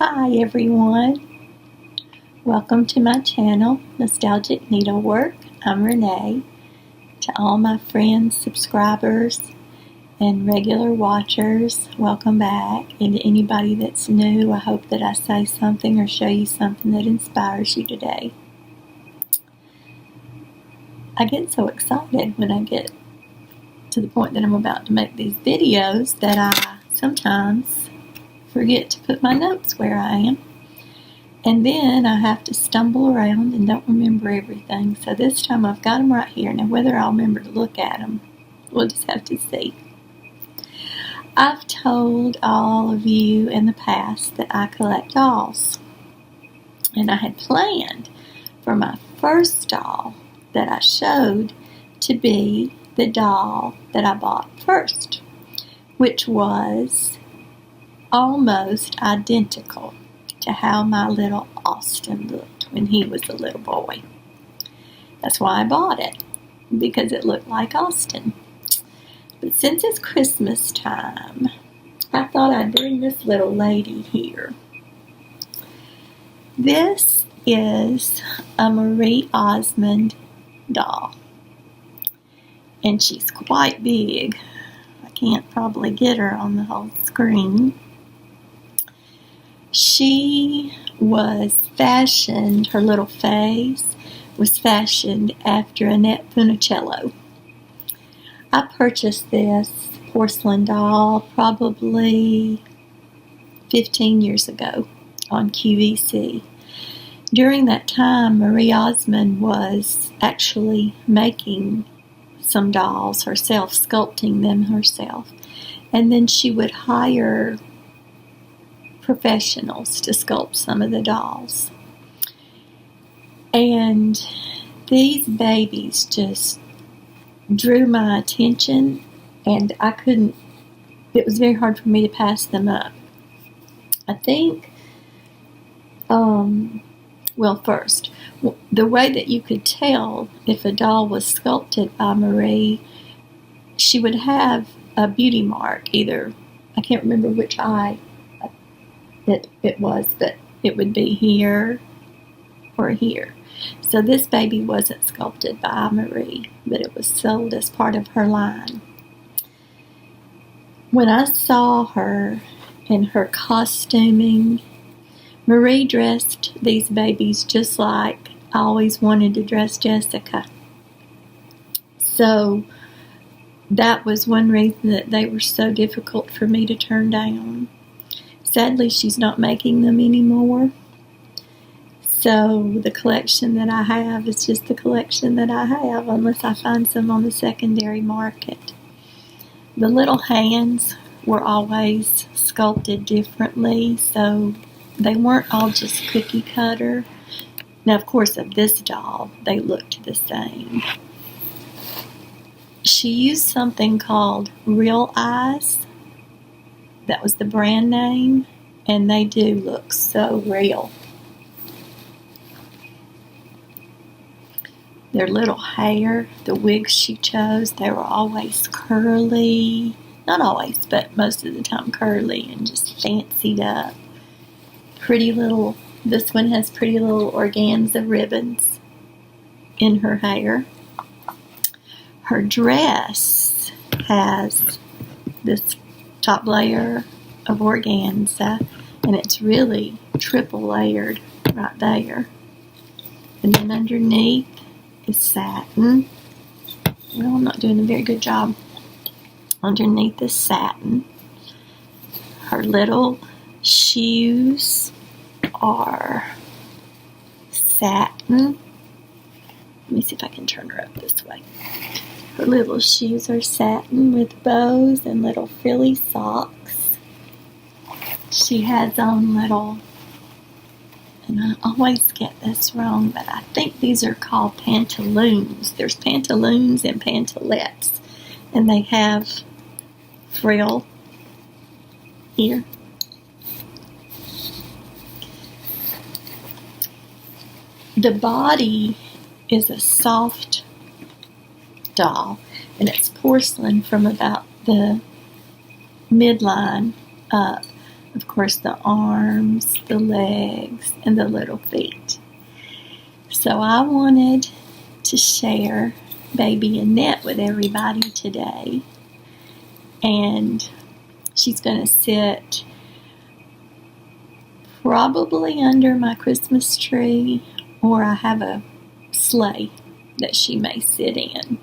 Hi everyone, welcome to my channel, Nostalgic Needlework. I'm Renee. To all my friends, subscribers, and regular watchers, welcome back. And to anybody that's new, I hope that I say something or show you something that inspires you today. I get so excited when I get to the point that I'm about to make these videos that I sometimes forget to put my notes where I am. And then I have to stumble around and don't remember everything. So this time I've got them right here. Now whether I'll remember to look at them, we'll just have to see. I've told all of you in the past that I collect dolls. And I had planned for my first doll that I showed to be the doll that I bought first, which was almost identical to how my little Austin looked when he was a little boy. That's why I bought it, because it looked like Austin. But since it's Christmas time, I thought I'd bring this little lady here. This is a Marie Osmond doll, and she's quite big. I can't probably get her on the whole screen. She was fashioned, her little face was fashioned after Annette Funicello. I purchased this porcelain doll probably 15 years ago on QVC. During that time, Marie Osmond was actually making some dolls herself, sculpting them herself. And then she would hire professionals to sculpt some of the dolls. And these babies just drew my attention, and it was very hard for me to pass them up. I think, first, the way that you could tell if a doll was sculpted by Marie, she would have a beauty mark, either, I can't remember which eye it was, but it would be here or here. So this baby wasn't sculpted by Marie, but it was sold as part of her line. When I saw her in her costuming, Marie dressed these babies just like I always wanted to dress Jessica. So that was one reason that they were so difficult for me to turn down. Sadly, she's not making them anymore. So the collection that I have is just the collection that I have, unless I find some on the secondary market. The little hands were always sculpted differently, so they weren't all just cookie cutter. Now, of course, of this doll, they looked the same. She used something called Real Eyes. That was the brand name, and they do look so real. Their little hair, the wigs she chose, they were always curly. Not always, but most of the time curly and just fancied up. This one has pretty little organza ribbons in her hair. Her dress has this top layer of organza, and it's really triple layered right there. And then underneath is satin. Well, I'm not doing a very good job. Underneath is satin. Her little shoes are satin. Let me see if I can turn her up this way. Her little shoes are satin with bows and little frilly socks. She has on little, and I always get this wrong, but I think these are called pantaloons. There's pantaloons and pantalettes, and they have frill here. The body is a soft doll, and it's porcelain from about the midline up. of course, the arms, the legs, and the little feet. So I wanted to share baby Annette with everybody today. And she's going to sit probably under my Christmas tree, or I have a sleigh that she may sit in.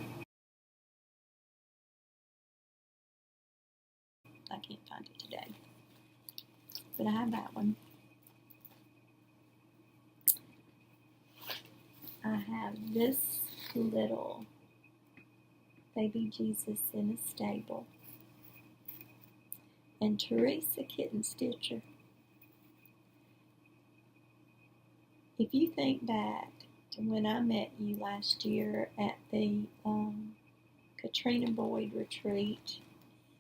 I can't find it today, but I have that one. I have this little baby Jesus in a stable, and Teresa Kitten Stitcher. If you think back to when I met you last year at the Katrina Boyd retreat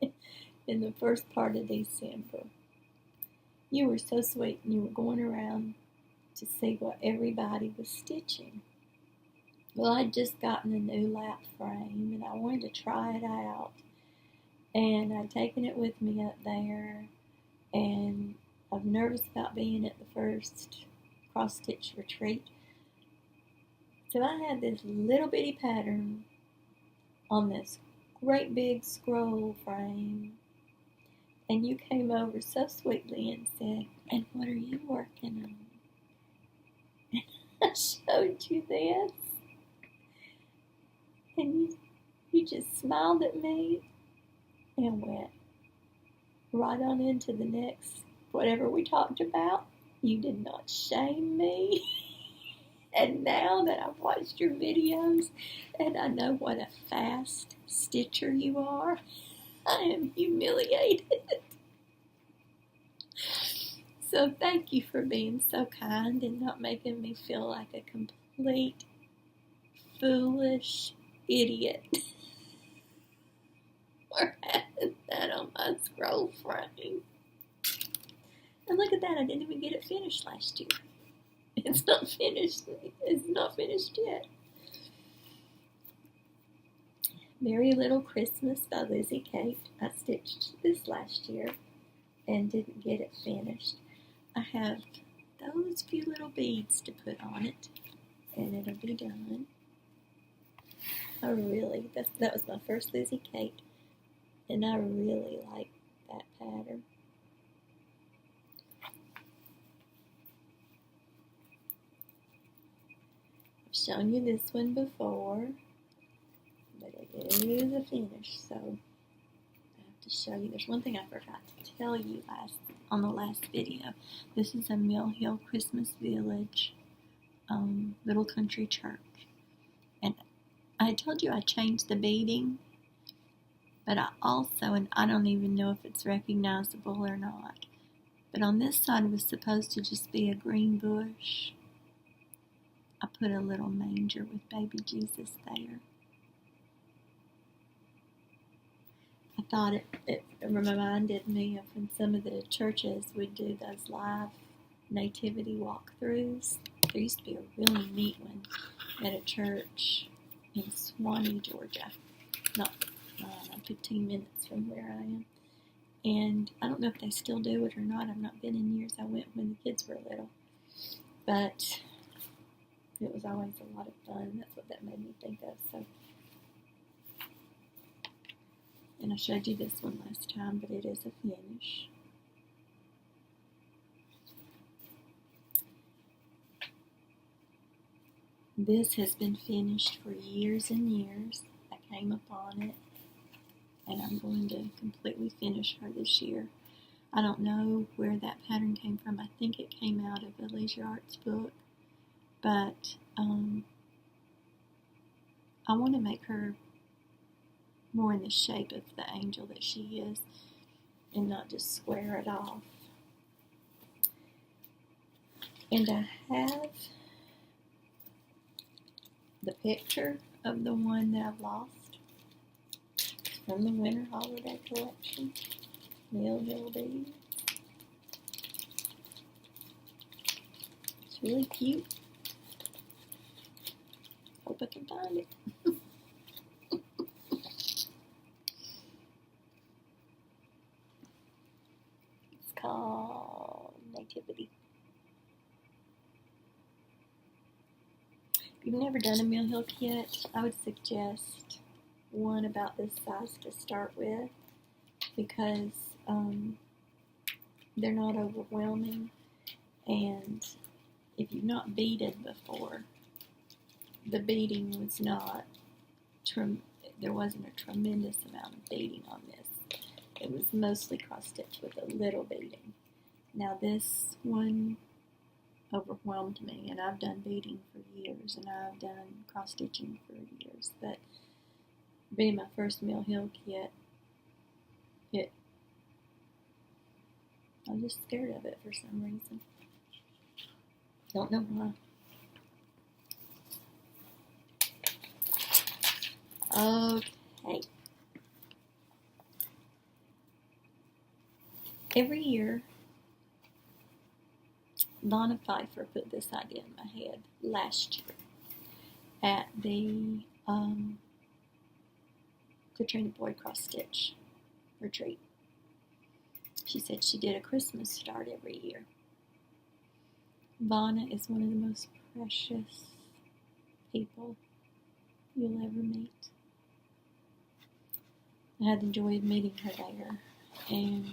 in the first part of December, you were so sweet, and you were going around to see what everybody was stitching. Well, I'd just gotten a new lap frame, and I wanted to try it out, and I'd taken it with me up there, and I was nervous about being at the first cross-stitch retreat. So I had this little bitty pattern on this great big scroll frame, and you came over so sweetly and said, "And what are you working on?" And I showed you this, and you just smiled at me and went right on into the next whatever we talked about. You did not shame me. And now that I've watched your videos and I know what a fast stitcher you are, I am humiliated. So thank you for being so kind and not making me feel like a complete foolish idiot for having that on my scroll frame. And look at that, I didn't even get it finished last year. It's not finished. It's not finished yet. Merry Little Christmas by Lizzie Kate. I stitched this last year and didn't get it finished. I have those few little beads to put on it, and it'll be done. That was my first Lizzie Kate, and I really like that pattern. I've shown you this one before, but it is a finish, so I have to show you. There's one thing I forgot to tell you on the last video. This is a Mill Hill Christmas Village little country church, and I told you I changed the beading, but I also, and I don't even know if it's recognizable or not, but on this side it was supposed to just be a green bush. I put a little manger with baby Jesus there. I thought it reminded me of when some of the churches would do those live nativity walkthroughs. There used to be a really neat one at a church in Swanee, Georgia, not 15 minutes from where I am. And I don't know if they still do it or not. I've not been in years. I went when the kids were little. But it was always a lot of fun. That's what that made me think of. So, and I showed you this one last time, but it is a finish. This has been finished for years and years. I came upon it, and I'm going to completely finish her this year. I don't know where that pattern came from. I think it came out of a Leisure Arts book, but I want to make her more in the shape of the angel that she is and not just square it off. And I have the picture of the one that I've lost from the winter holiday collection, Mill Hill Beads. It's really cute. Hope I can find it. It's called you've never done a mill heel kit, I would suggest one about this size to start with, because they're not overwhelming, and if you've not beaded before, the beading was not, there wasn't a tremendous amount of beading on this. It was mostly cross-stitch with a little beading. Now this one overwhelmed me, and I've done beading for years, and I've done cross-stitching for years, but being my first mill heel kit, I was just scared of it for some reason. Don't know why. Okay. Every year, Donna Pfeiffer put this idea in my head last year at the Katrina Boyd Cross Stitch retreat. She said she did a Christmas start every year. Vanna is one of the most precious people you'll ever meet. I had the joy of meeting her there, and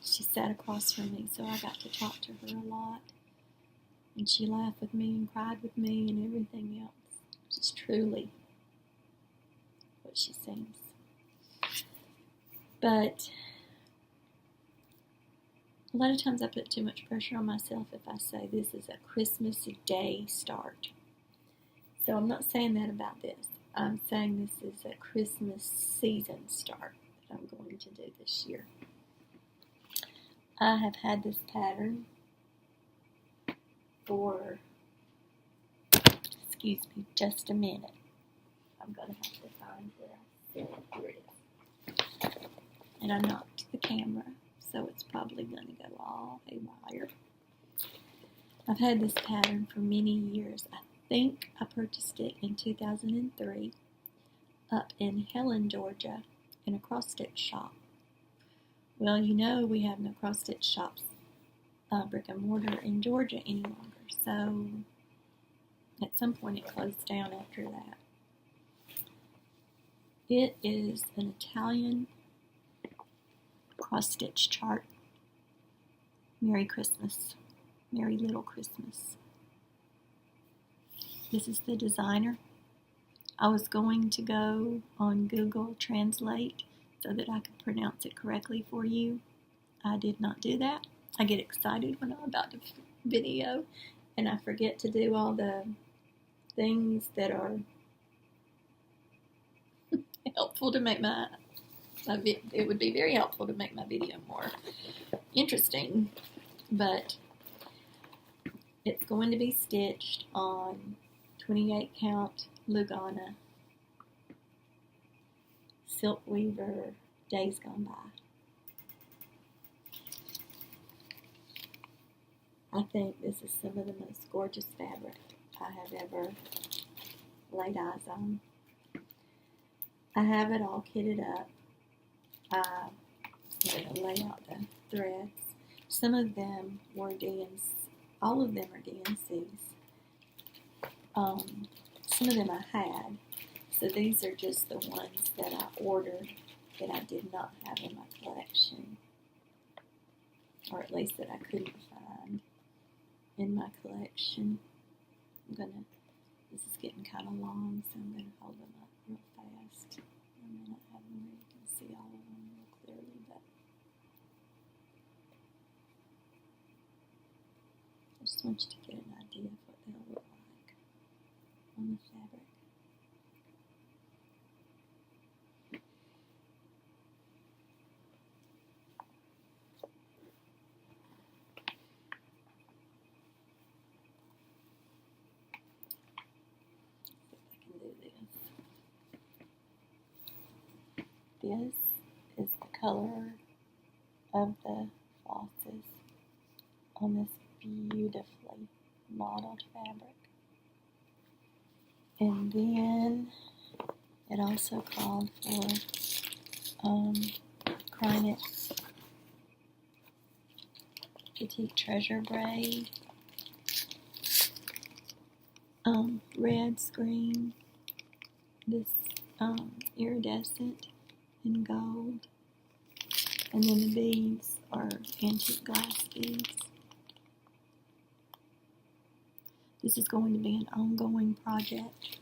she sat across from me, so I got to talk to her a lot. And she laughed with me and cried with me and everything else. She's truly what she seems. But a lot of times I put too much pressure on myself if I say this is a Christmas Day start. So I'm not saying that about this. I'm saying this is a Christmas season start that I'm going to do this year. I have had this pattern for, excuse me, just a minute. I'm going to have to find where I said it. Here it is. And I knocked the camera, so it's probably going to go all haywire. I've had this pattern for many years. I think I purchased it in 2003 up in Helen, Georgia, in a cross-stitch shop. Well, you know we have no cross-stitch shops, brick and mortar in Georgia any longer, so at some point it closed down after that. It is an Italian cross-stitch chart. Merry Christmas. Merry Little Christmas. This is the designer. I was going to go on Google Translate so that I could pronounce it correctly for you. I did not do that. I get excited when I'm about to video, and I forget to do all the things that are helpful to make it would be very helpful to make my video more interesting, but it's going to be stitched on 28 count Lugana Silk Weaver Days Gone By. I think this is some of the most gorgeous fabric I have ever laid eyes on. I have it all kitted up. I'm going to lay out the threads. Some of them were DNCs. All of them are DNCs. Some of them I had. So these are just the ones that I ordered that I did not have in my collection. Or at least that I couldn't find in my collection. This is getting kind of long, so I'm going to hold them up real fast. I may not have them where you can see all of them real clearly, but I just want you to get an idea of what they'll look like on the fabric. This is the color of the flosses on this beautifully modeled fabric. And then it also called for Crynet's Petite Treasure braid. red screen, this iridescent and gold, and then the beads are antique glass beads. This is going to be an ongoing project,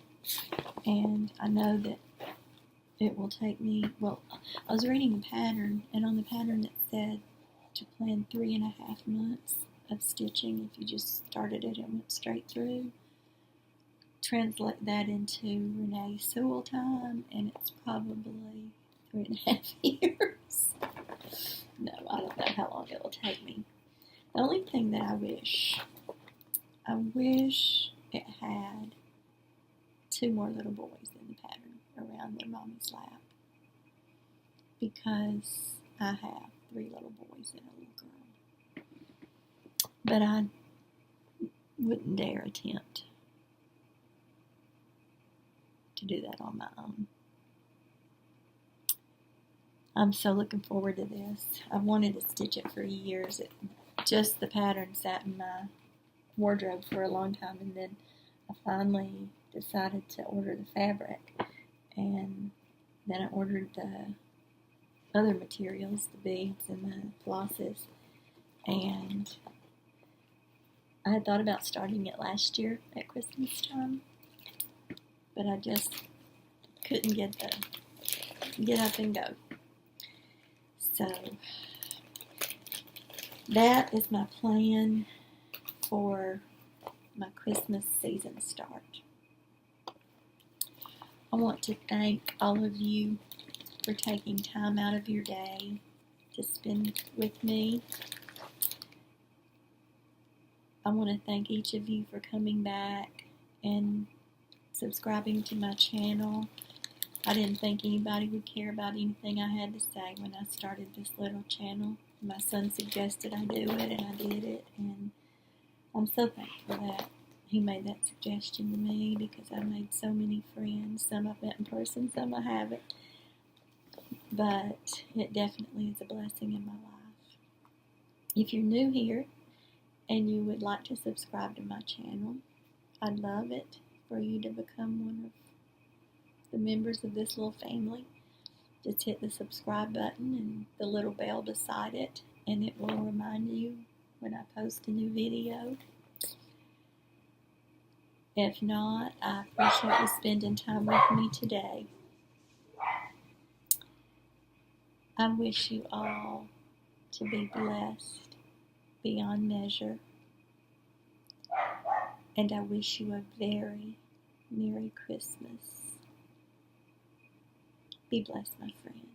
and I know that it will take me, well, I was reading a pattern, and on the pattern it said to plan 3.5 months of stitching if you just started it and went straight through. Translate that into Renee Sewell time, and it's probably 3.5 years. No, I don't know how long it will take me. The only thing that I wish it had 2 more little boys in the pattern around their mommy's lap, because I have 3 little boys and a little girl. But I wouldn't dare attempt to do that on my own. I'm so looking forward to this. I've wanted to stitch it for years. Just the pattern sat in my wardrobe for a long time, and then I finally decided to order the fabric, and then I ordered the other materials, the beads and the flosses, and I had thought about starting it last year at Christmas time, but I just couldn't get up and go. So that is my plan for my Christmas season start. I want to thank all of you for taking time out of your day to spend with me. I want to thank each of you for coming back and subscribing to my channel. I didn't think anybody would care about anything I had to say when I started this little channel. My son suggested I do it, and I did it, and I'm so thankful that he made that suggestion to me, because I made so many friends. Some I've met in person, some I haven't. But it definitely is a blessing in my life. If you're new here and you would like to subscribe to my channel, I'd love it for you to become one of the members of this little family. Just hit the subscribe button and the little bell beside it, and it will remind you when I post a new video. If not, I appreciate you spending time with me today. I wish you all to be blessed beyond measure, and I wish you a very Merry Christmas. Be blessed, my friend.